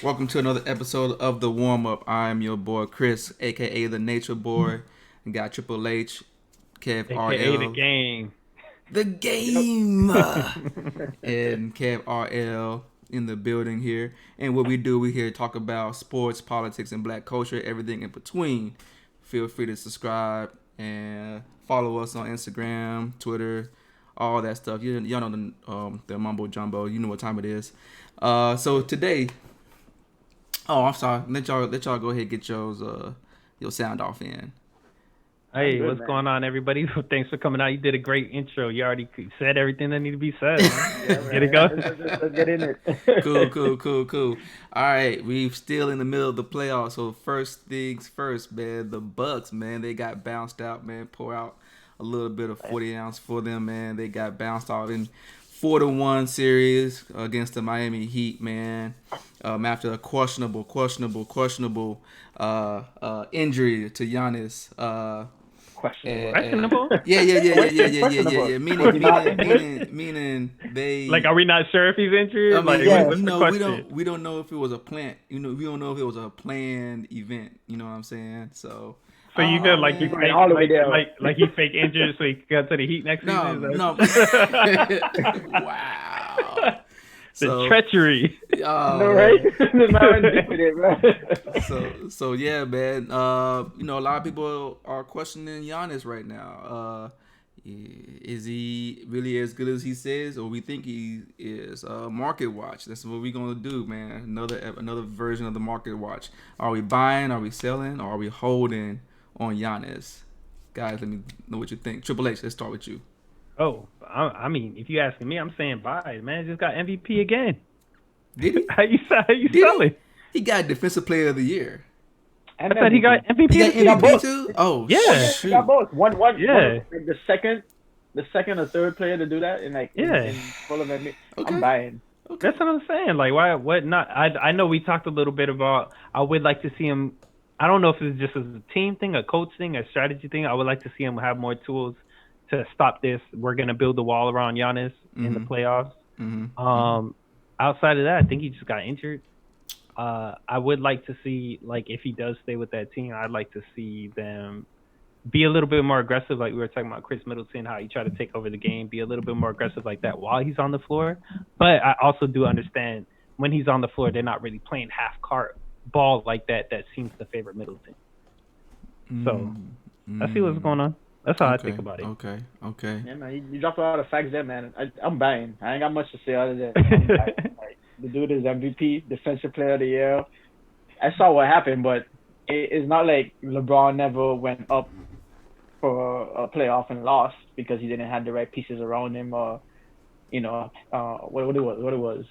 Welcome to another episode of the Warmup. I'm your boy Chris, aka the Nature Boy. And got Triple H, Kev AKA the RL, game. the Yep. game, and Kev RL in the building here. And what we do, we here to talk about sports, politics, and black culture, everything in between. Feel free to subscribe and follow us on Instagram, Twitter, all that stuff. Y'all know the mumbo jumbo. You know what time it is. So today. Oh, I'm sorry. Let y'all go ahead and get your sound off in. Hey, good, what's man. going on, everybody? Thanks for coming out. You did a great intro. You already said everything that needed to be said. Yeah, Get it go. Let's get in it. Cool. All right, we're still in the middle of the playoffs. So first things first, man. The Bucks, man, they got bounced out, man. Pour out a little bit of 40 ounce for them, man. They got bounced out in 4-1 series against the Miami Heat, man. After a questionable injury to Giannis. Questionable. Yeah. Meaning they. Like, are we not sure if he's injured? I mean, Like, yeah, what's the question? we don't know if it was a plant. We don't know if it was a planned event. You know what I'm saying? So. So you feel like he man. fake, all the way down. like he fake injured so he got to the Heat next No. season? Wow. The treachery. No, right? The man did it, man. So yeah, man. A lot of people are questioning Giannis right now. Is he really as good as he says, or we think he is? Market watch. That's what we're gonna do, man. Another version of the market watch. Are we buying? Are we selling? Or are we holding on Giannis? Guys, let me know what you think. Triple H, let's start with you. Oh, I mean, if you asking me, I'm saying buy. Man, just got MVP again. Did he? How you Did selling? He got Defensive Player of the Year. I thought he got MVP. He got He got MVP both. too. Oh Yeah. He shoot. got both. One. Yeah. Like the second or third player to do that in full of MVP. Okay. I'm buying. Okay. That's what I'm saying. Like, why? What not? I know we talked a little bit about. I would like to see him. I don't know if it's just as a team thing, a coach thing, a strategy thing. I would like to see him have more tools to stop this. We're gonna build the wall around Giannis in the playoffs. Mm-hmm. Outside of that, I think he just got injured. I would like to see, like, if he does stay with that team, I'd like to see them be a little bit more aggressive, like we were talking about Chris Middleton, how he tried to take over the game, be a little bit more aggressive like that while he's on the floor. But I also do understand when he's on the floor, they're not really playing half-court ball like that. That seems to favor Middleton. So I see what's going on. That's how I think about it. Okay. Yeah, man. You dropped a lot of facts there, man. I'm buying. I ain't got much to say other than I'm buying. Like, the dude is MVP, Defensive Player of the Year. I saw what happened, but it's not like LeBron never went up for a playoff and lost because he didn't have the right pieces around him, or what it was.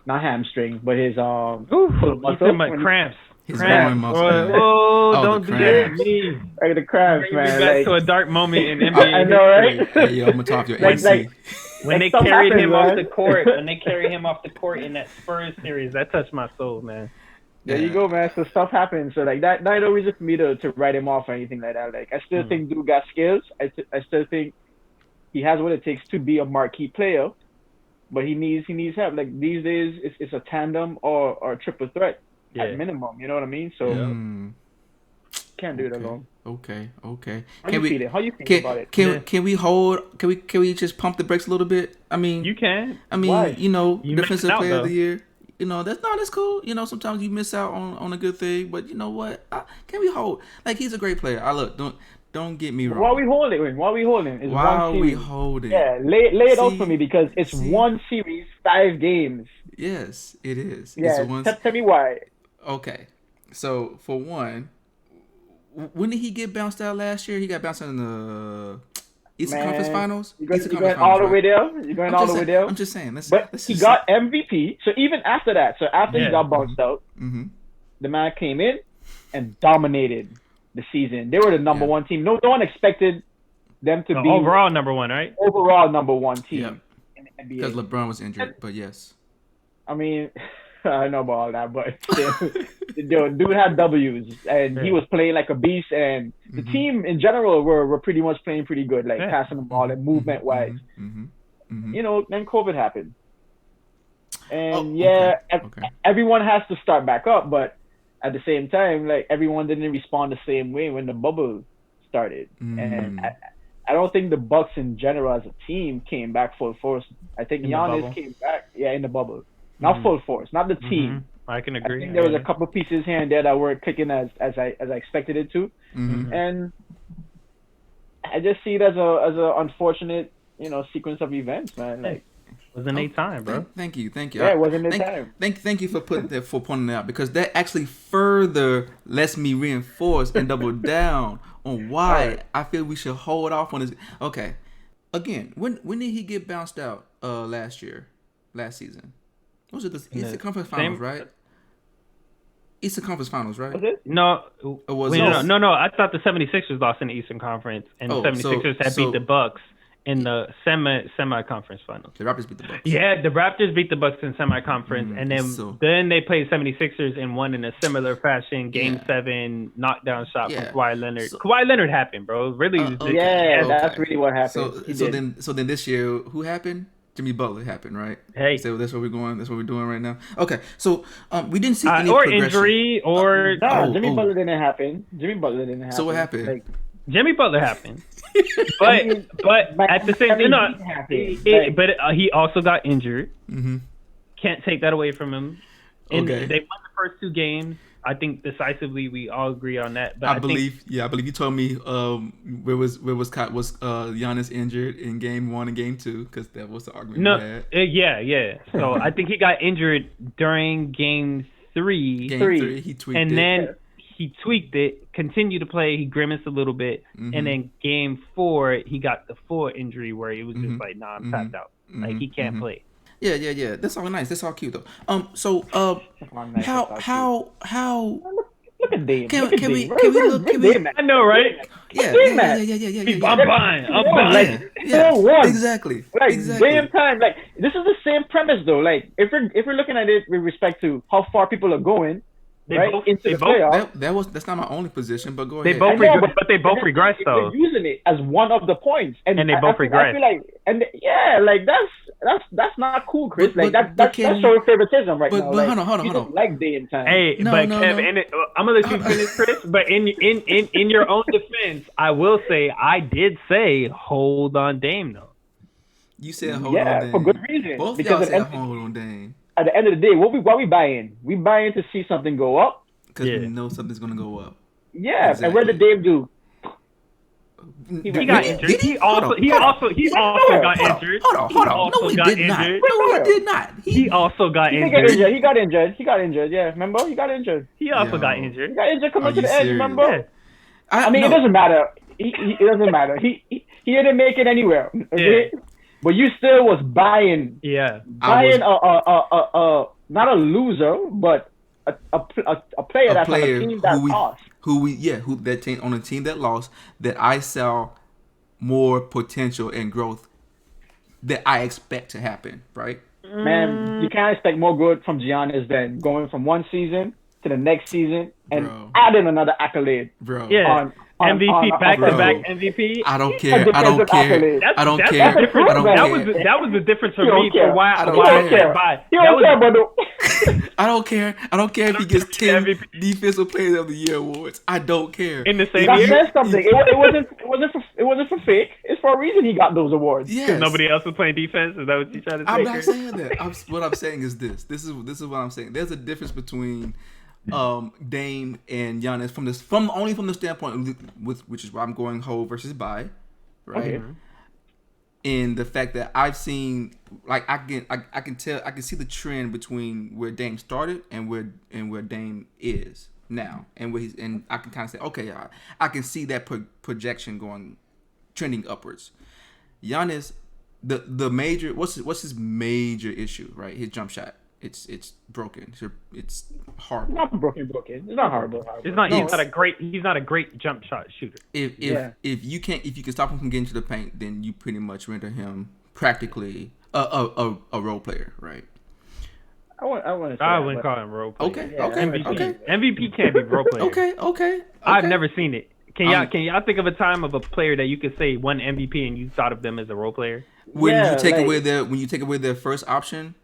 Not hamstring, but his Ooh, you talking about cramps. His Cramps. groin muscle. Oh, Oh, don't the do that to cramps. me. like the cramps, Bring me man. back Like, to a dark moment in NBA. I know, right? Hey, yo, I'm gonna talk your Like- AC. like- When they stuff carried happens, him off man. the court, in that Spurs series, that touched my soul, man. There you go, man. So stuff happens. So like that ain't no reason for me to write him off or anything like that. Like I still think dude got skills. I still think he has what it takes to be a marquee player, but he needs help. Like these days, it's a tandem or a triple threat at minimum. You know what I mean? So can't do it alone. Okay. How you feeling about it? Can we hold? Can we just pump the brakes a little bit? I mean, You can. I mean, Why? You Defensive missed out, Player of though. the Year. That's cool. Sometimes you miss out on a good thing, but you know what? Can we hold? Like, he's a great player. Don't get me wrong. Why are we holding? It's Why one are we series. holding? Yeah, lay it out See? for me because it's one series, 5 games. Yes, it is. Yeah, It's one. tell me why. Okay, so for one, when did he get bounced out last year? He got bounced out in the Eastern Man, Conference Finals. You're Eastern going Conference all Finals, the right? way there. You're going all the way there. I'm just saying. But he got MVP. So even after that, he Yeah. got bounced out, Mm-hmm. the man came in and dominated the season. They were the number one team. No one expected them to be Overall number one, right? overall number one team Yeah. in the NBA. Because LeBron was injured, but yes. I mean, I know about all that, but the dude had W's, and he was playing like a beast, and the team in general were pretty much playing pretty good, like passing the ball and movement-wise. Mm-hmm. Then COVID happened. And okay. everyone has to start back up, but at the same time, like everyone didn't respond the same way when the bubble started. And I don't think the Bucks in general as a team came back full force. I think Giannis came back, in the bubble, not full force, not the team. I can agree. I think there was a couple pieces here and there that weren't clicking as I expected it to, and I just see it as a unfortunate sequence of events, man. Like, wasn't a time, bro. Thank you. Yeah, it wasn't a time. Thank you for pointing that out, because that actually further lets me reinforce and double down on why I feel we should hold off on this. Okay, again, when did he get bounced out? Last season. Was it the Eastern Conference Finals, right? Eastern Conference Finals, right? Was it? No. Was no. I thought the 76ers lost in the Eastern Conference, and the 76ers had beat the Bucks in the semi-conference finals. The Raptors beat the Bucks. Yeah, the Raptors beat the Bucks in semi-conference, and then they played 76ers and won in a similar fashion. Game 7 knockdown shot from Kawhi Leonard. Kawhi Leonard happened, bro. Really? That's really what happened. So then this year, who happened? Jimmy Butler happened, right? Hey, so that's where we're going. That's what we're doing right now. Okay, so we didn't see any or progression. Injury or Jimmy Butler didn't happen. So what happened? Like, Jimmy Butler happened, but at the same time, he also got injured. Mm-hmm. Can't take that away from him. And Okay. They won the first 2 games. I think decisively we all agree on that. But I believe you told me where was Giannis injured in game 1 and game 2, because that was the argument we had. So I think he got injured during game 3. Game 3, he tweaked and it. then he tweaked it, continued to play, he grimaced a little bit, and then game 4 he got the full injury where he was just like, I'm tapped out. Like he can't play. Yeah. That's all nice. That's all cute though. So how look at Dame. can we look? I know, right? Yeah. I'm buying. Exactly. Dame time. Like, this is the same premise though. Like, if we're looking at it with respect to how far people are going, into the playoffs. That's not my only position, but go They ahead. both but they both regressed though. They're using it as one of the points, and they both regressed. I feel like, that's not cool, Chris. That's showing favoritism right now. But hold on. Like Dame time. Hey, Kev, I'm gonna let you finish, Chris. But in your own defense, I will say I did say hold on Dame though. You said hold on Dame. For good reason. Both because y'all said hold on Dame. At the end of the day, what we buying? We buying to see something go up. Because we know something's gonna go up. Yeah, exactly. And what did Dame do? He got injured. He also got injured. Hold on. No, he did not. No, he did not. He also got injured. He got injured. Yeah, remember? He got injured. He also got injured. He got injured coming to the edge, remember? Yeah. I mean, it doesn't matter. It doesn't matter. He didn't make it anywhere. Okay? Yeah. But you still was buying. Yeah. Buying not a loser, but a player that's on a team that lost. That team on a team that lost, that I saw more potential and growth that I expect to happen, right? Man, you can't expect more good from Giannis than going from one season to the next season and adding another accolade. Bro. Yeah. MVP, back-to-back MVP. I don't care. I don't care. That was the difference for me for why I don't buy. I don't care. I don't care if he gets 10 Defensive Player of the Year awards. I don't care. In the same year? That's something. It wasn't for fake. It's for a reason he got those awards. Yes. Because nobody else was playing defense. Is that what you trying to say? I'm not saying that. What I'm saying is this. This is what I'm saying. There's a difference between Dame and Giannis from the standpoint which is why I'm going hold versus buy, right? Okay. In the fact that I've seen, like, I can see the trend between where Dame started and where Dame is now, and I can kind of say, okay, I can see that projection trending upwards. Giannis, the major what's his major issue, right? His jump shot. It's broken. It's horrible. It's not broken. It's not horrible. He's not a great jump shot shooter. If you can stop him from getting to the paint, then you pretty much render him practically a role player, right? I wouldn't call him role player. Okay. MVP can't be role player. Okay. I've never seen it. Can y'all think of a time of a player that you could say won MVP and you thought of them as a role player? When you take away their first option.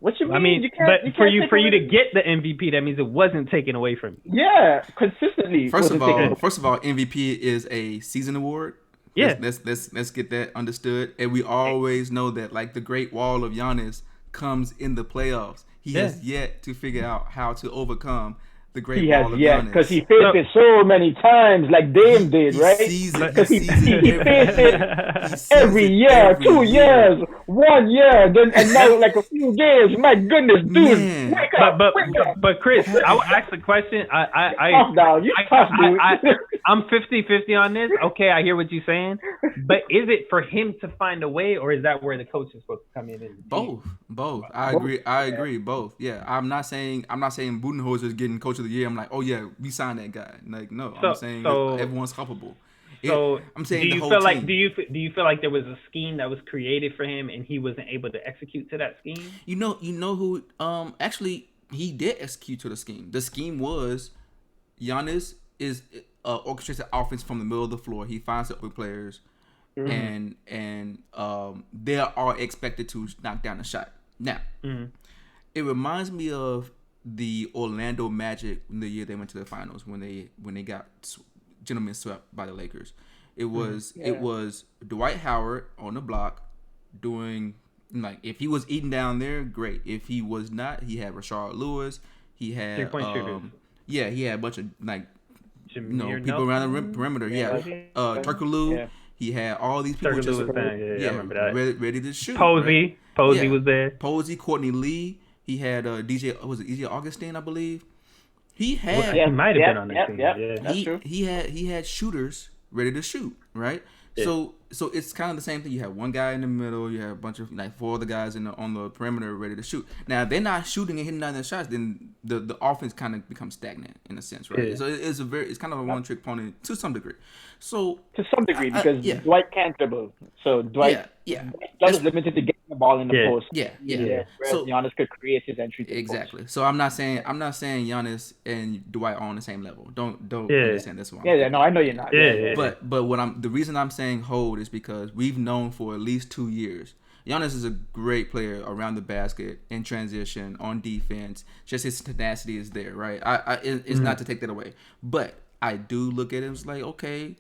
What you mean? I mean, you can't, but you for can't you take to away- get the MVP, that means it wasn't taken away from you. Yeah, consistently. First wasn't of taken all, away. MVP is a season award. Yeah. Let's get that understood. And we always know that like the Great Wall of Giannis comes in the playoffs. He has yet to figure out how to overcome the Great He Wall has of yet, Giannis. because he faced it so many times, like Dame did, right? Sees it. Because he faced it He sees every it year, every 2 years, 1 year, then and now like a few games. My goodness, dude, Man. wake up, wake up. But Chris, I will ask the question. Tough down, you tough, dude. I'm 50-50 on this. Okay, I hear what you're saying. But is it for him to find a way, or is that where the coach is supposed to come in? Both. I agree. Both. Yeah. I'm not saying Budenholzer is getting coach of the year. I'm like, oh yeah, we signed that guy. Like, no. I'm saying everyone's culpable. So I'm saying do the you whole feel team. like do you feel like there was a scheme that was created for him and he wasn't able to execute to that scheme? You know who actually he did execute to the scheme. The scheme was Giannis is orchestrates the offense from the middle of the floor. He finds the open players, and they are expected to knock down a shot. Now, it reminds me of the Orlando Magic in the year they went to the finals when they got gentlemen swept by the Lakers. It was Dwight Howard on the block doing, like, if he was eating down there, great. If he was not, he had Rashard Lewis. He had 3-point shooters. Yeah, he had a bunch of like Jameer people around the perimeter. Turkoglu. Yeah. He had all these people Turkoglu was there. Yeah, I remember that. ready to shoot. Posey right? was there. Posey, Courtney Lee. He had DJ Augustine, I believe. He Well, had he might have been on the team. Yeah. Yeah. That's true. he had shooters ready to shoot, right? Yeah. So it's kind of the same thing. You have one guy in the middle, you have a bunch of like 4 other guys on the perimeter ready to shoot. Now if they're not shooting and hitting down their shots, then the offense kind of becomes stagnant in a sense, right? Yeah. So it's kind of a one trick pony to some degree. So To some degree, because Dwight can't dribble. So Dwight is limited to getting the ball in the post. Yeah. Whereas So Giannis could create his entry to the exactly. So I'm not saying Giannis and Dwight are on the same level. Don't Yeah. understand this one. post. Yeah, no, I know you're not. Yeah. But the reason I'm saying hold is because we've known for at least 2 years. Giannis is a great player around the basket, in transition, on defense. Just his tenacity is there, right? It's not to take that away, but I do look at him as like, okay,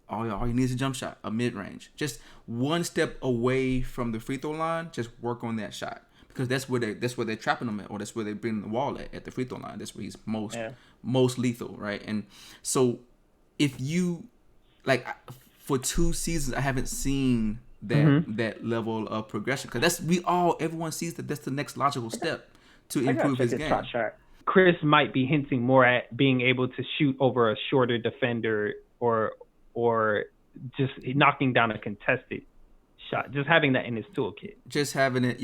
all he needs is a jump shot, a mid range, just one step away from the free throw line. Just work on that shot, because that's where they're trapping him at, or that's where they're bringing the wall at the free throw line. That's where he's most lethal, right? And so if you like, for 2 seasons, I haven't seen that level of progression, because everyone sees that that's the next logical step to improve his game. Chris might be hinting more at being able to shoot over a shorter defender, or just knocking down a contested shot. Just having that in his toolkit. Just having it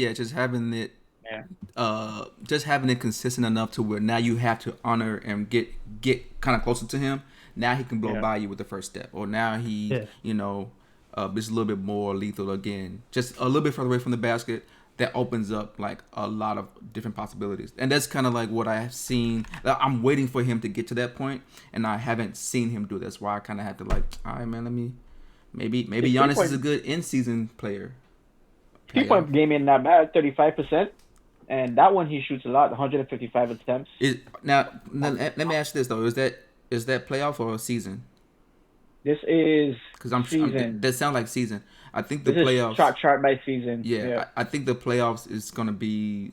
consistent enough to where now you have to honor and get kind of closer to him. Now he can blow by you with the first step, or now he is a little bit more lethal again, just a little bit further away from the basket. That opens up like a lot of different possibilities, and that's kind of like what I have seen. I'm waiting for him to get to that point, and I haven't seen him do. That's why I kind of had to like, all right, man, maybe Giannis is a good in-season player. 3-point game ain't that bad, 35%, and that one he shoots a lot, 155 attempts. Now let me ask you this though: is that playoff or a season? This is season. That sounds like season. I think the this playoffs is chart by season. Yeah. I think the playoffs is gonna be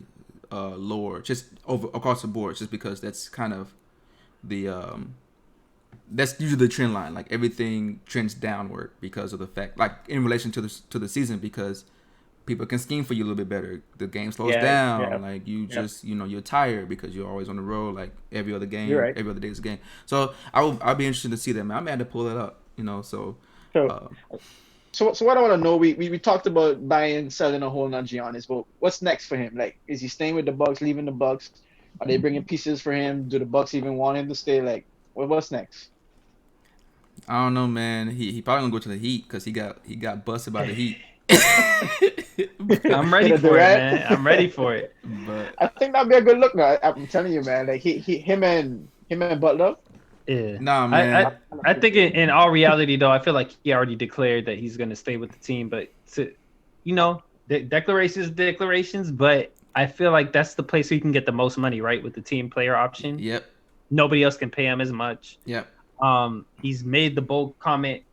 lower, just across the board, just because that's kind of the that's usually the trend line. Like everything trends downward because of the fact, like in relation to the season, because people can scheme for you a little bit better. The game slows down. Yeah. Like you just you're tired because you're always on the road. Like every other game, right. every other day is a game. So I'll be interested to see that, man. I'm had to pull that up. So what I want to know, we talked about buying, selling, or holding on Giannis, but what's next for him? Like, is he staying with the Bucks, leaving the Bucks? Are they bringing pieces for him? Do the Bucks even want him to stay? Like, what's next? I don't know, man. He probably gonna go to the Heat because he got busted by the Heat. I'm ready for it, man. I'm ready for it. But I think that'd be a good look. Now, I'm telling you, man. Like him and Butler. Yeah. Nah, man. I think in all reality, though, I feel like he already declared that he's going to stay with the team. But, declarations, but I feel like that's the place where you can get the most money, right? With the team player option. Yep. Nobody else can pay him as much. Yep. He's made the bold comment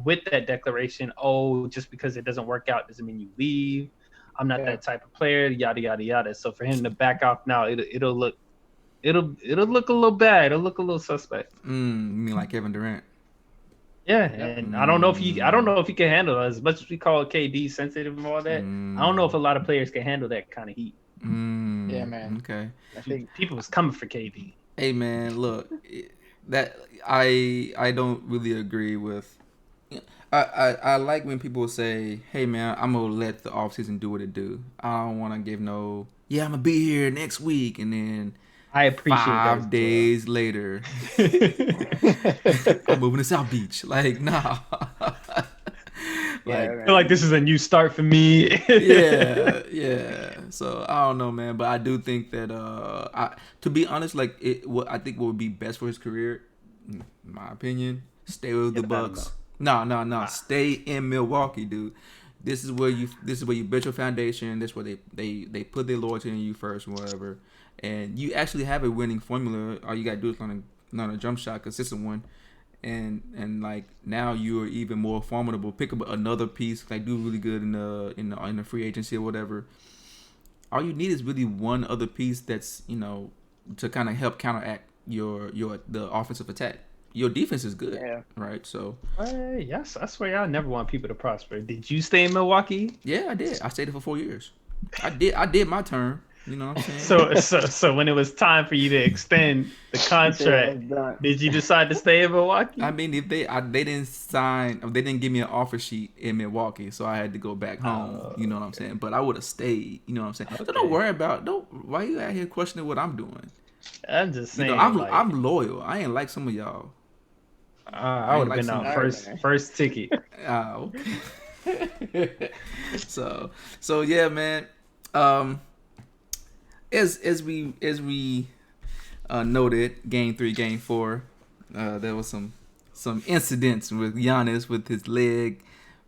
with that declaration. Oh, just because it doesn't work out doesn't mean you leave. I'm not that type of player. Yada yada yada. So for him to back off now, it'll look a little bad. It'll look a little suspect. You mean like Kevin Durant? Yeah, and I don't know if he can handle it. As much as we call KD sensitive and all that. I don't know if a lot of players can handle that kind of heat. Yeah, man. Okay. I think people was coming for KD. Hey man, look, that I don't really agree with. I like when people say, "Hey man, I'm gonna let the offseason do what it do. I don't want to give no. Yeah, I'm gonna be here next week, and then I appreciate 5 days later, I'm moving to South Beach. Like, nah. I feel like this is a new start for me. yeah. So I don't know, man, but I do think that to be honest, like I think what would be best for his career, in my opinion, stay with the Bucks. No. Stay in Milwaukee, dude. This is where you build your foundation. This is where they put their loyalty in you first, and whatever. And you actually have a winning formula. All you gotta do is learn a jump shot, consistent one. And like now you're even more formidable. Pick up another piece, like do really good in the free agency or whatever. All you need is really one other piece that's to kind of help counteract the offensive attack. Your defense is good, right? So yes, I swear I never want people to prosper. Did you stay in Milwaukee? Yeah, I did. I stayed there for 4 years. I did my turn. You know what I'm saying? So when it was time for you to extend the contract, did you decide to stay in Milwaukee? I mean, if they didn't give me an offer sheet in Milwaukee, so I had to go back home. You know what I'm saying? But I would have stayed. You know what I'm saying? Okay. So don't worry about. Why you out here questioning what I'm doing? I'm just saying. I'm loyal. I ain't like some of y'all. I would have been out first ticket. Okay. So yeah, man. As we noted, Game 3, Game 4, there was some incidents with Giannis with his leg,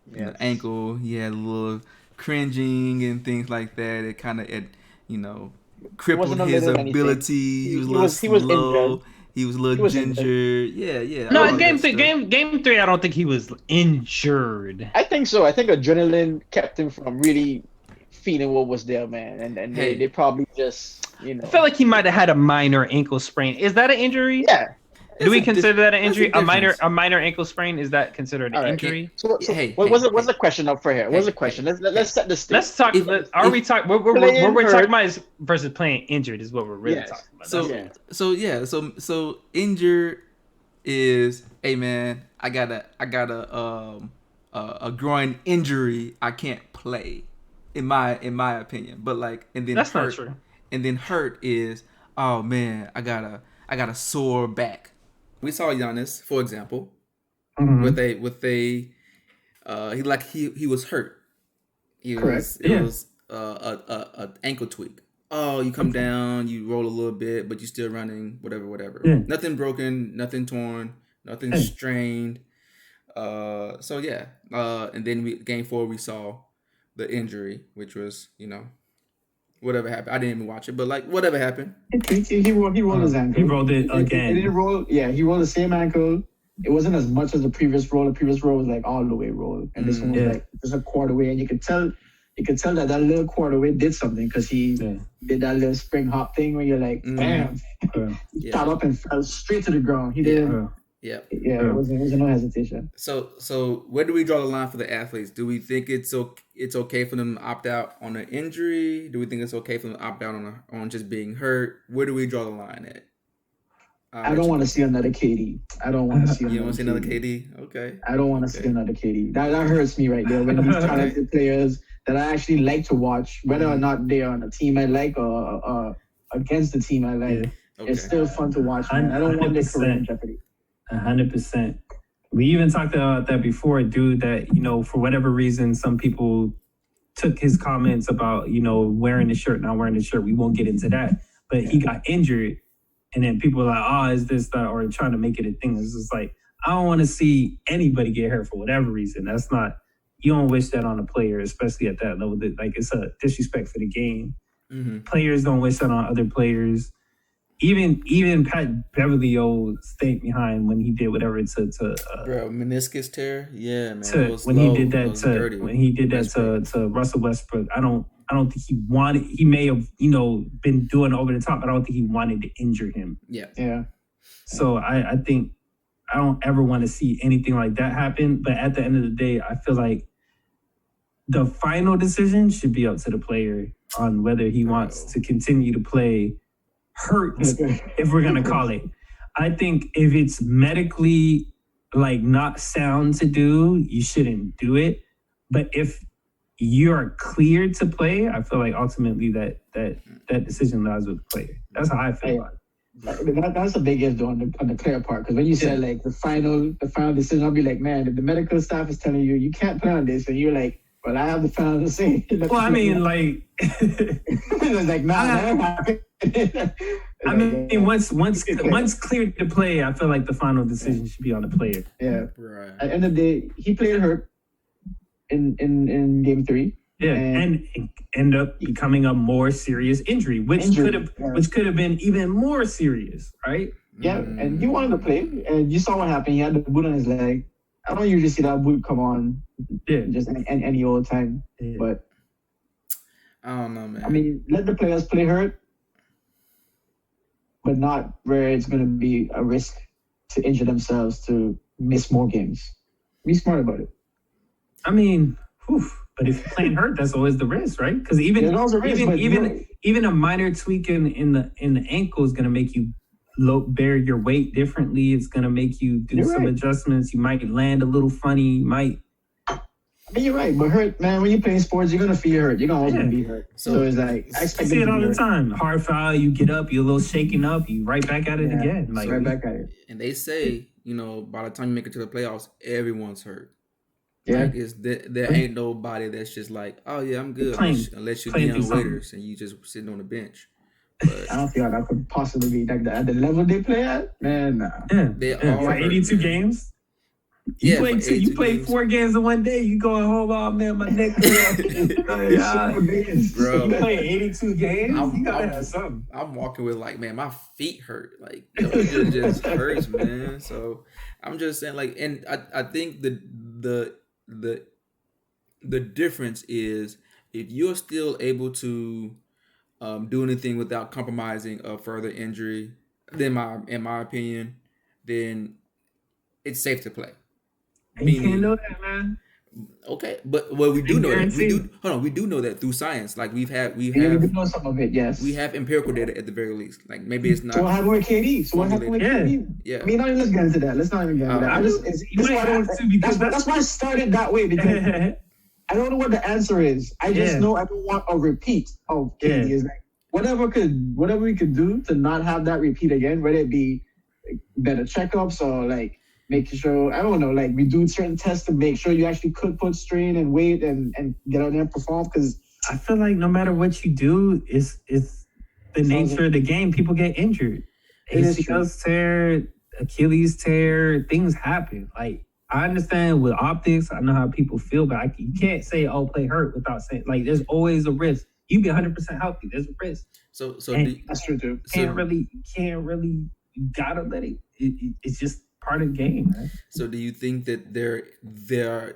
the ankle. He had a little cringing and things like that. It kind of crippled his ability. He was a little slow. Injured. He was a little ginger. Yeah. No, game 3, I don't think he was injured. I think so. I think adrenaline kept him from really feeling what was there, man. And they probably just, I felt like he might have had a minor ankle sprain. Is that an injury? Yeah. Do we consider that an injury? A minor ankle sprain, is that considered an injury? What's the question up for here? What's the question? Let's set the stage. Let's talk. What we're talking about is versus playing injured is what we're really talking about. So injured is, hey man, I got a groin injury. I can't play, in my opinion. But and then that's hurt, not true. And then hurt is, oh man, I got a sore back. We saw Giannis, for example, with a he was hurt. It was a ankle tweak. Oh, you come down, you roll a little bit, but you're still running, whatever. Yeah. Nothing broken, nothing torn, nothing strained. And then Game 4 we saw the injury, which was whatever happened. I didn't even watch it, but whatever happened. He rolled his ankle. He rolled it again. He didn't roll. Yeah, he rolled the same ankle. It wasn't as much as the previous roll. The previous roll was all the way roll, and this one was just a quarter way. And you could tell that little quarter way did something because he did that little spring hop thing where you're like, bam, he got up and fell straight to the ground. He didn't. Yeah. It was no hesitation. So where do we draw the line for the athletes? Do we think it's okay for them to opt out on an injury? Do we think it's okay for them to opt out on just being hurt? Where do we draw the line at? I don't want to see another KD. I don't want to see. You don't want to see another KD? Okay. I don't want to see another KD. That hurts me right there. When these talented players that I actually like to watch, whether or not they're on a team I like or against the team I like, it's still fun to watch. Man. I don't want their career in jeopardy. 100%. We even talked about that before, dude, that, for whatever reason, some people took his comments about, wearing the shirt, not wearing the shirt. We won't get into that. But he got injured. And then people were like, oh, is this that? Or trying to make it a thing. It's just I don't want to see anybody get hurt for whatever reason. You don't wish that on a player, especially at that level. It's a disrespect for the game. Players don't wish that on other players. Even Pat Beverly stayed behind when he did whatever bro, meniscus tear. Yeah, man. When he did that to Russell Westbrook. I don't think he wanted. He may have been doing over the top. But I don't think he wanted to injure him. Yeah. So I think I don't ever want to see anything like that happen. But at the end of the day, I feel like the final decision should be up to the player on whether he wants to continue to play hurt, if we're gonna call it. I think if it's medically not sound to do, you shouldn't do it. But if you're cleared to play, I feel like ultimately that decision lies with the player. That's how I feel about it. That's a big if though on the player part, because when you said the final decision, I'll be like, man, if the medical staff is telling you can't play on this, and you're like, well, I have the final decision. Well, I mean, it's like, nah, I mean, once cleared to play, I feel like the final decision should be on the player. Yeah, right. At the end of the day, he played hurt in game 3. Yeah, and end up becoming a more serious injury, which could have been even more serious, right? Yeah, and he wanted to play, and you saw what happened. He had the boot on his leg. I don't usually see that boot come on, just any old time. Yeah. But I don't know, man. I mean, let the players play hurt, but not where it's going to be a risk to injure themselves to miss more games. Be smart about it. I mean, but if you're playing hurt, that's always the risk, right? Because even a minor tweak in the ankle is going to make you bear your weight differently. It's going to make you do some adjustments. You might land a little funny. I mean, you're right, but hurt, man, when you're playing sports, you're going to feel hurt. You're going to always be hurt. So it's like, I expect see it all the time. Hard foul, you get up, you're a little shaken up, you right back at it again. Right back at it. And they say, by the time you make it to the playoffs, everyone's hurt. Yeah. There ain't nobody that's just like, oh, yeah, I'm good. Unless you're Deion Waiters and you just sitting on the bench. But I don't think that could possibly be at the level they play at. Man, nah. For 82 games. You played 4 games in one day. You going home, oh man, my neck. Bro, you play 82 games. You gotta have something. I'm walking with my feet hurt. It just hurts, man. So I'm just saying, and I think the difference is if you're still able to do anything without compromising a further injury, then in my opinion, then it's safe to play. You can't know that, man. Okay, but we do know that. We do know that through science. We know some of it. Yes, we have empirical data at the very least. Maybe it's not. So what happened with KD? KD? Yeah. I mean, not even let's get into that. Let's not even get into that. That's why I started that way, because I don't know what the answer is. I just know I don't want a repeat of KD. It's whatever we could do to not have that repeat again, whether it be better checkups or making sure, I don't know, we do certain tests to make sure you actually could put strain and weight and get out there and perform. Because I feel like no matter what you do, it's the nature of the game. People get injured. ACLs tear, Achilles tear, things happen. I understand with optics, I know how people feel, but you can't say, oh, play hurt without saying, there's always a risk. You be 100% healthy, there's a risk. So that's true too. You gotta let it. It's just part of the game, right? So do you think that there are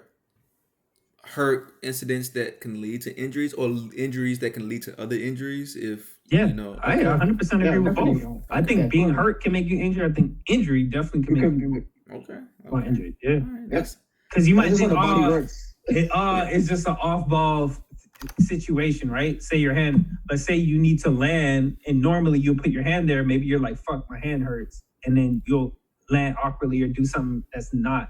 hurt incidents that can lead to injuries, or injuries that can lead to other injuries? I 100% agree with both. I think being hurt can make you injured. I think injury definitely can make you injured. Yeah, because you might think, it's just an off-ball situation, right? Say your hand, let's say you need to land, and normally you'll put your hand there. Maybe you're like, fuck, my hand hurts, and then you'll land awkwardly or do something that's not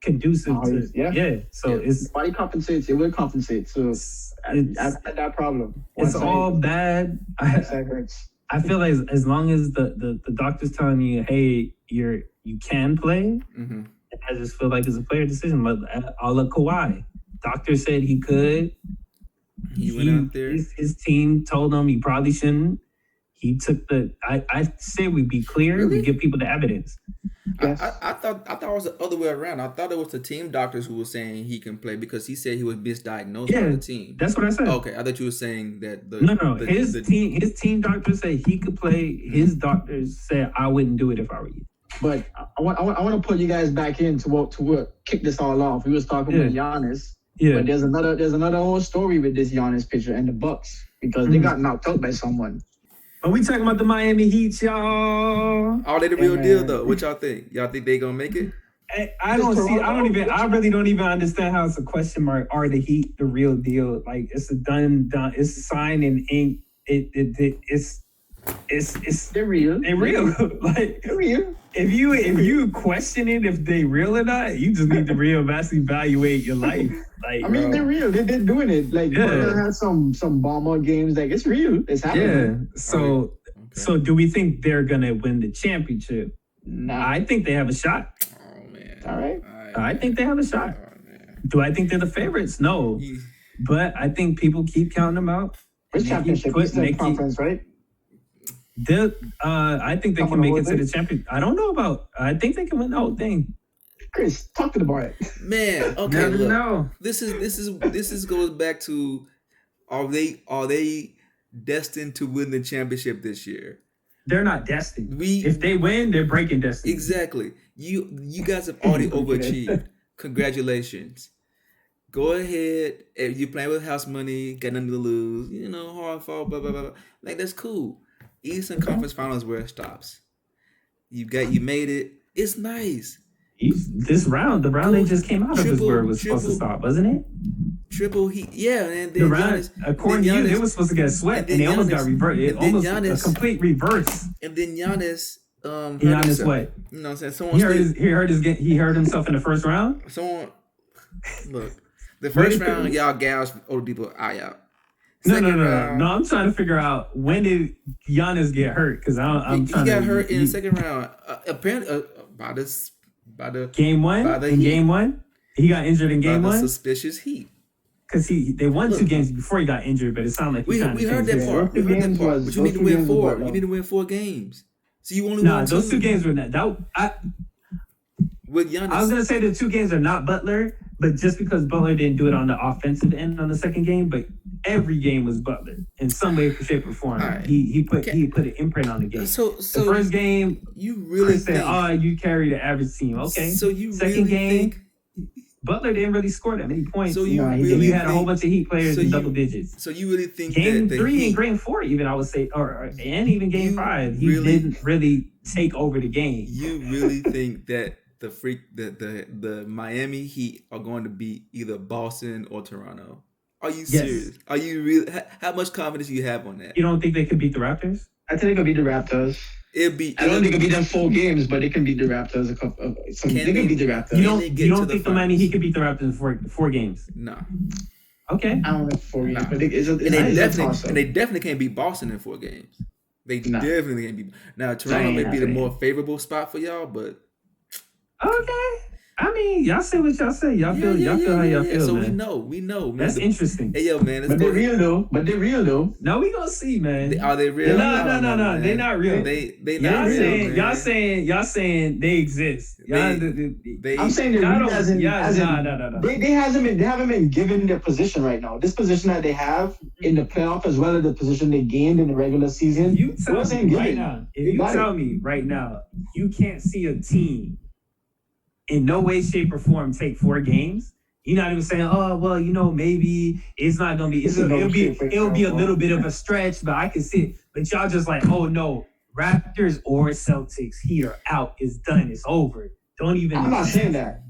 conducive to So it's body compensates. It will compensate. So I've had that problem. It's all bad. I feel like as long as the doctor's telling you, hey, you can play, I just feel like it's a player decision. But I'll look Kawhi. Doctor said he could. He went out there. His team told him he probably shouldn't. He took I say we be clear. Really? We give people the evidence. Yes. I thought it was the other way around. I thought it was the team doctors who were saying he can play because he said he was misdiagnosed by the team. That's what I said. Okay, I thought you were saying that No. His team doctor said he could play. His doctors said I wouldn't do it if I were you. But I want to put you guys back in to what kick this all off. We was talking about Giannis. Yeah. But there's another whole story with this Giannis picture and the Bucks because they got knocked out by someone. Are we talking about the Miami Heat, y'all? Are they the real deal though? What y'all think? Y'all think they gonna make it? I really don't even understand how it's a question mark. Are the Heat the real deal? Like it's a done. It's signed in ink. It's They're real. They're real. Like They're real. If you question it, if they real or not, you just need to reevaluate your life. Like I mean, they're real. They're doing it. Like Butler had some bomber games. Like it's real. It's happening. Yeah. So do we think they're gonna win the championship? Nah. I think they have a shot. Oh man. All right. I think they have a shot. Oh, man. Do I think they're the favorites? No. But I think people keep counting them out. Which championship? Eastern Conference, right? I think they can make it to the champion. I don't know about. I think they can win the whole thing. Chris, talk to the bar. Man, okay, Never look. know. This goes back to are they destined to win the championship this year? They're not destined. If they win, they're breaking destiny. Exactly. You guys have already overachieved. Congratulations. Go ahead. If you're playing with house money, got nothing to lose, hard fall, blah blah blah. Like that's cool. Eastern Conference Finals where it stops. You made it. It's nice. This round, the round they just came out of is where it was supposed to stop, wasn't it? Triple heat, yeah, and then the round, according to you, they were supposed to get swept, and they almost got reversed. It almost a complete reverse. And then Giannis, Giannis what? You know what I'm saying? He hurt himself in the first round. Look, the first round, y'all gouged Oladipo eye out. No. I'm trying to figure out when did Giannis get hurt because he got hurt in the second round. Apparently, by the game one. Game one, he got injured in game one. Suspicious Heat. Because they won 2 games before he got injured, but it sounded like we heard that part. But you need to win 4. You need to win 4 games. So you only won 2. Those 2 games were not. With Giannis, I was gonna say the 2 games are not Butler, but just because Butler didn't do it on the offensive end on the second game, but every game was Butler in some way, shape, or form. Right. He put an imprint on the game. So the first game, you really said, you carry the average team. Okay. So you second really game. Think Butler didn't really score that many points. So you had a whole bunch of Heat players in double digits. So you really think game that 3 and game 4, even I would say, and even game 5, he didn't really take over the game. You really think that the Miami Heat are going to beat either Boston or Toronto? Are you serious? Yes. Are you really? How much confidence do you have on that? You don't think they could beat the Raptors? I think they could beat the Raptors. I don't think they can beat them 4 games, but they can beat the Raptors they can beat the Raptors. You don't think the Miami Heat could beat the Raptors in 4 games? No. Okay. I don't think 4 games, but they definitely can't beat Boston in 4 games. They definitely can't beat. Now Toronto may be the more favorable spot for y'all, but okay. I mean, y'all say what y'all say. Y'all feel how y'all feel. So man. we know. Man. That's interesting. Hey, yo, man. But they're real though. No, we gonna see, man. Are they real? No. They're not real. They not real. Y'all saying they exist. I'm saying they're real no. They haven't been given their position right now. This position that they have in the playoff as well as the position they gained in the regular season. You tell me right now. If you tell me right now, you can't see a team in no way, shape, or form take 4 games. You're not even saying, oh, well, maybe it's not gonna be. It'll be a little bit of a stretch, but I can see it. But y'all just like, oh no, Raptors or Celtics, Heat are out. It's done. It's over. Don't even. I'm not saying that.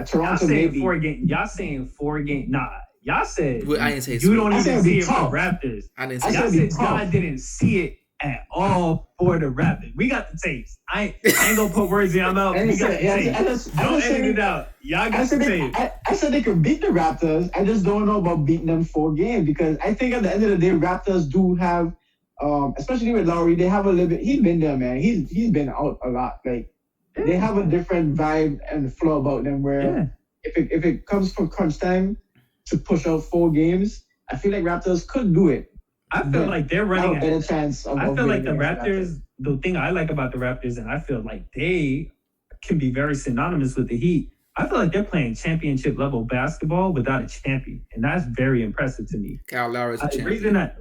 Toronto maybe 4 games. Y'all saying 4 games? Nah. Y'all said I didn't say you don't even see it for Raptors. I didn't say y'all didn't see it at all for the Raptors. We got the tapes. I ain't gonna put words in your mouth. We got the tapes. Don't edit it out. Y'all got the tapes. I said they could beat the Raptors. I just don't know about beating them 4 games because I think at the end of the day, Raptors do have, especially with Lowry, they have a little bit. He's been there, man. He's been out a lot. Like they have a different vibe and flow about them. Where if it comes for crunch time to push out 4 games, I feel like Raptors could do it. I feel like they're running a better chance. I feel like the Raptors. The thing I like about the Raptors, and I feel like they can be very synonymous with the Heat. I feel like they're playing championship level basketball without a champion, and that's very impressive to me. Kyle Lowry's a The champion. reason that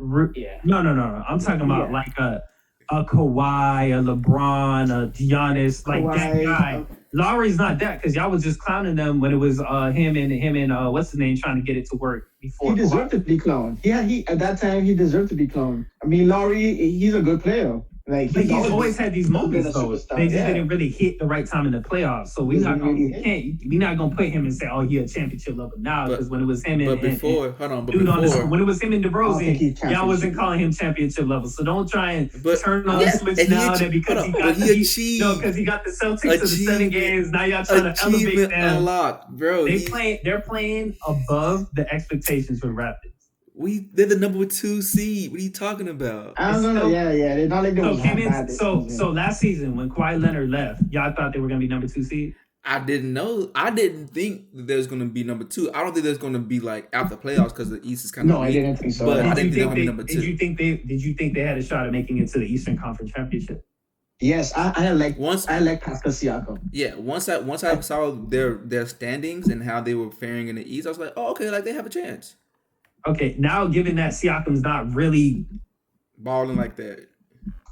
no, I'm talking about like a Kawhi, a LeBron, a Giannis, like that guy. Lowry's not that because y'all was just clowning them when it was him and what's his name trying to get it to work before. He deserved to be clowned. Yeah, he at that time he deserved to be clowned. I mean, Lowry, he's a good player. Like But he's always had these moments though. superstar, They just yeah. didn't really hit the right time in the playoffs. So we're not gonna put him and say, oh, he a championship level now because when it was him and when it was him and DeRozan, y'all wasn't calling him championship level. So don't try and turn on the switch now that because he got the Celtics to the 7 games. Now y'all trying to elevate them. Unlocked, bro. They're playing above the expectations for the Raptors. They're the number 2 seed. What are you talking about? I don't know. Yeah. They're not like they So last season when Kawhi Leonard left, y'all thought they were gonna be number 2 seed. I didn't know. I didn't think that there's going to be number 2. I don't think there's going to be like after playoffs because the East is kind of. No, I didn't think so. But I didn't think they were number 2. Did you think they had a shot at making it to the Eastern Conference Championship? Yes, I like Pascal Siakam. Yeah, once I saw their standings and how they were faring in the East, I was like, oh, okay, like they have a chance. Okay, now given that Siakam's not really balling like that.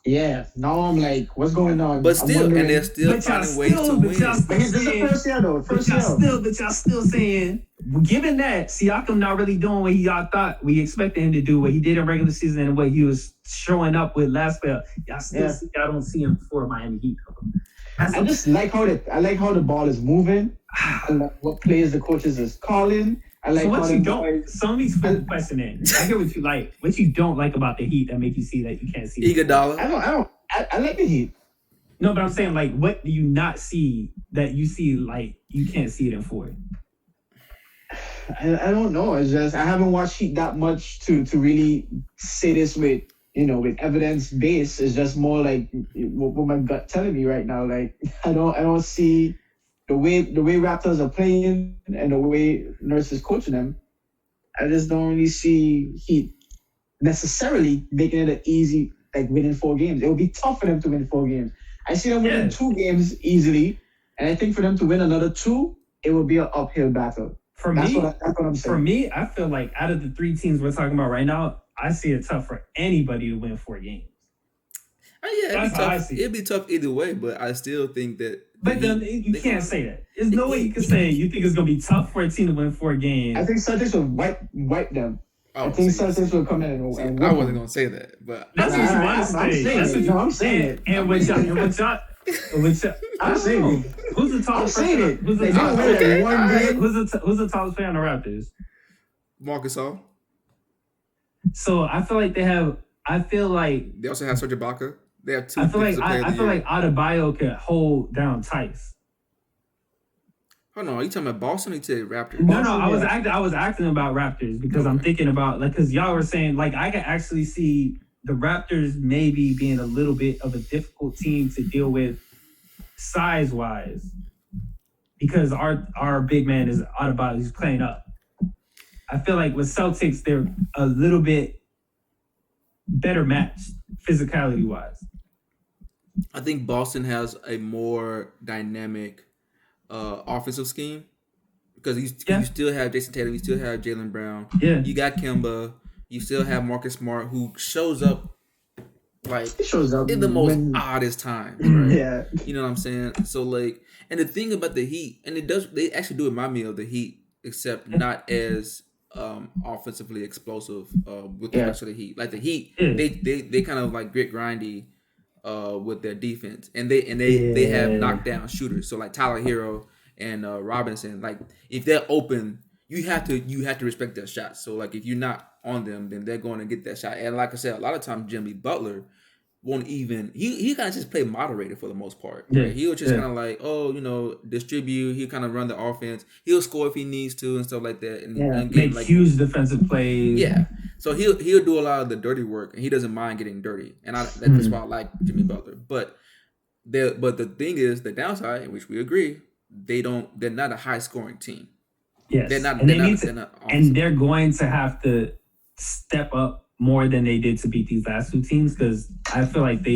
Yeah, now I'm like, what's going on? But still, and they're still finding ways to win. But this is the first year though. But y'all still saying, given that Siakam not really doing what y'all thought we expected him to do, what he did in regular season and what he was showing up with last spell, y'all don't see him before Miami Heat. I just like how the ball is moving. I like what plays the coaches is calling. I like so what you don't. Some of these people questioning. I hear what you like. What you don't like about the Heat that make you see that you can't see. Iguodala. I like the Heat. No, but I'm saying like, what do you not see that you see like you can't see it in 4? I don't know. It's just I haven't watched Heat that much to really say this with evidence base. It's just more like what my gut telling me right now. Like I don't see. The way Raptors are playing and the way Nurse is coaching them, I just don't really see Heat necessarily making it an easy, like winning 4 games. It will be tough for them to win 4 games. I see them winning 2 games easily, and I think for them to win another 2, it will be an uphill battle. That's what I'm saying. For me, I feel like out of the 3 teams we're talking about right now, I see it tough for anybody to win 4 games. It'd be tough either way, but I still think that. But then you can't say that. There's no way you can say you think it's gonna be tough for a team to win 4 games. I think Celtics will wipe them. I think Celtics will come in and I wasn't gonna say that, but that's what you want to say. I'm saying it. And with y'all, I'm saying it. Who's the tallest player? Who's the tallest player on the Raptors? Marcus All. So I feel like they have. I feel like they also have Serge Ibaka. They have 2. I feel like Adebayo could hold down Tice. Hold on, are you talking about Boston or you said Raptors? No, I was acting about Raptors because I'm thinking about like because y'all were saying like I can actually see the Raptors maybe being a little bit of a difficult team to deal with size wise because our big man is Adebayo. He's playing up. I feel like with Celtics they're a little bit better matched physicality wise. I think Boston has a more dynamic offensive scheme because you still have Jason Tatum, you still have Jaylen Brown, you got Kemba, you still have Marcus Smart who shows up in the most oddest times, right? Yeah, you know what I'm saying. So like, and the thing about the Heat, and they actually do remind me of the Heat, except not as offensively explosive with the rest of the Heat. Like the Heat, they kind of like grindy with their defense, and they have knockdown shooters. So like Tyler Hero and Robinson, like if they're open, you have to respect their shots. So like if you're not on them, then they're going to get that shot. And like I said, a lot of times Jimmy Butler won't even he kind of just play moderated for the most part. Right? He'll just kind of like distribute. He'll kind of run the offense. He'll score if he needs to and stuff like that. And make like huge defensive plays. Yeah. So he'll do a lot of the dirty work, and he doesn't mind getting dirty. And that's why I like Jimmy Butler. But the thing is, the downside, in which we agree, they're not a high scoring team. Yes, they're not. And they're going to have to step up more than they did to beat these last 2 teams because I feel like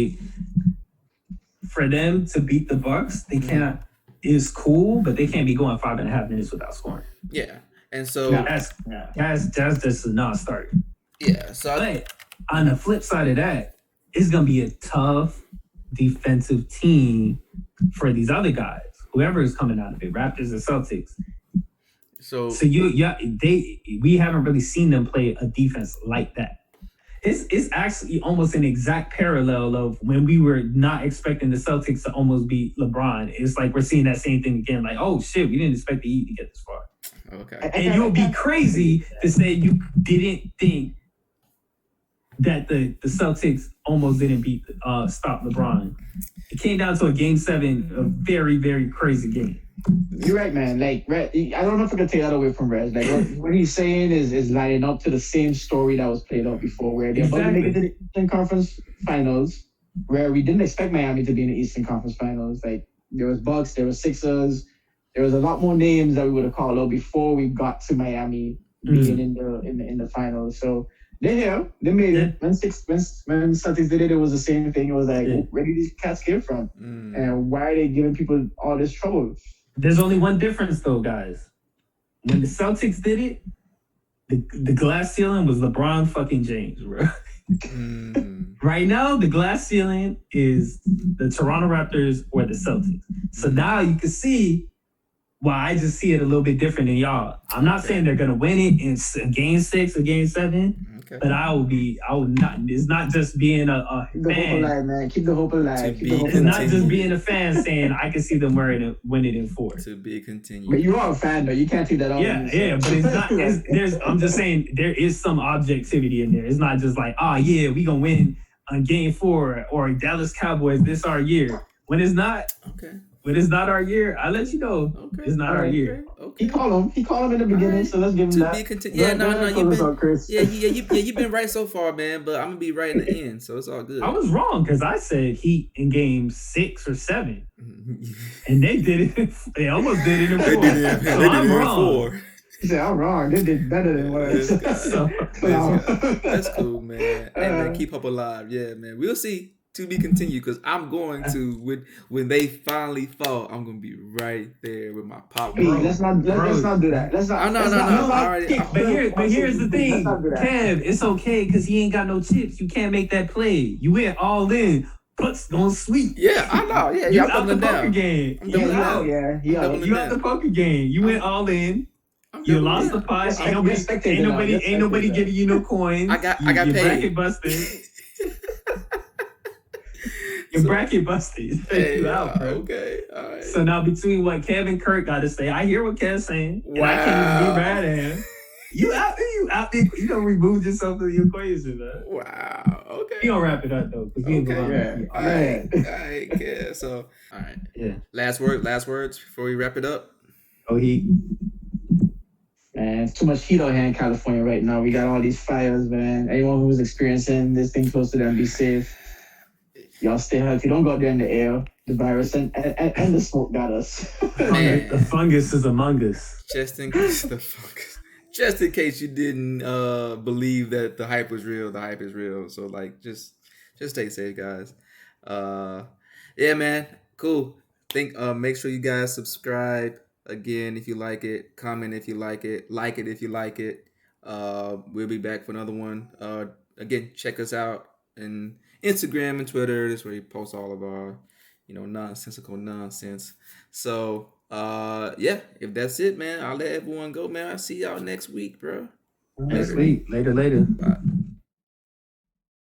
for them to beat the Bucks, they cannot. is cool, but they can't be going 5.5 minutes without scoring. Yeah, and so That's just a non-starter. Yeah, so But on the flip side of that, it's gonna be a tough defensive team for these other guys, whoever is coming out of it, Raptors and Celtics. So we haven't really seen them play a defense like that. It's actually almost an exact parallel of when we were not expecting the Celtics to almost beat LeBron. It's like we're seeing that same thing again. Like, oh shit, we didn't expect the Heat to get this far. Okay. And you would be crazy to say you didn't think that the Celtics almost didn't stop LeBron. It came down to a game 7, a very, very crazy game. You're right, man. Like, I don't know if I can take that away from Rez. Like, what he's saying is lining up to the same story that was played out before, where they're about to make it to the Eastern Conference Finals, where we didn't expect Miami to be in the Eastern Conference Finals. Like, there was Bucks, there was Sixers, there was a lot more names that we would have called out before we got to Miami being in the finals. So they're here. They made it. When Celtics did it was the same thing. It was like, where did these cats came from? And why are they giving people all this trouble? There's only one difference, though, guys. When the Celtics did it, the glass ceiling was LeBron fucking James, bro. Right now, the glass ceiling is the Toronto Raptors or the Celtics. So now you can see why I just see it a little bit different than y'all. I'm not saying they're gonna win it in game 6 or game 7. But I will not. It's not just being a Keep the hope alive, man. Keep the hope alive. It's not just being a fan saying I can see them win it in 4. To be continued. But you are a fan, though. You can't take that off. Yeah. But it's not. I'm just saying there is some objectivity in there. It's not just like, we gonna win on game 4 or Dallas Cowboys. This our year. When it's not. Okay. When it's not our year, I'll let you know. It's not our year. Okay. He called him in the beginning, so let's give him that. You've been right so far, man. But I'm gonna be right in the end, so it's all good. I was wrong because I said Heat in game 6 or 7, and they did it. They almost did it in 4. So I'm wrong. He said, I'm wrong. They did better than what I said. That's cool, man. And man, keep hope alive. Yeah, man. We'll see. To be continued, because I'm going to when they finally fall, I'm gonna be right there with my pop. Hey, let's not do that. But here's the thing, Kev, it's okay because he ain't got no chips. You can't make that play. You went all in. Bucks gonna sweep. Yeah, I know. Yeah, you out the poker game. You out the poker game. You went all in. You lost the pot. Ain't nobody giving you no coins. I got paid. Bracket busted. Your bracket busted. You out, bro. Okay, all right. So now between what Kev and Kurt got to say, I hear what Kev's saying. Wow. And I can't even be mad at him. You out there. You done removed yourself from the equation, man. Wow. Okay. You gonna wrap it up though, because we ain't going. All right. Yeah. So, all right. Yeah. Last words before we wrap it up. Oh, Heat. Man, it's too much heat out here in California right now. We got all these fires, man. Anyone who's experiencing this thing close to them, be safe. Y'all stay healthy. Don't go out there in the air. The virus and the smoke got us. Man. The fungus is among us. Just in case Just in case you didn't believe that the hype was real, the hype is real. So just stay safe, guys. Yeah, man. Cool. Make sure you guys subscribe again if you like it. Comment if you like it. Like it if you like it. We'll be back for another one. Again, check us out and Instagram and Twitter. That's where we post all of our, nonsensical nonsense. So, if that's it, man, I'll let everyone go, man. I'll see y'all next week, bro. Next week. Later. Bye.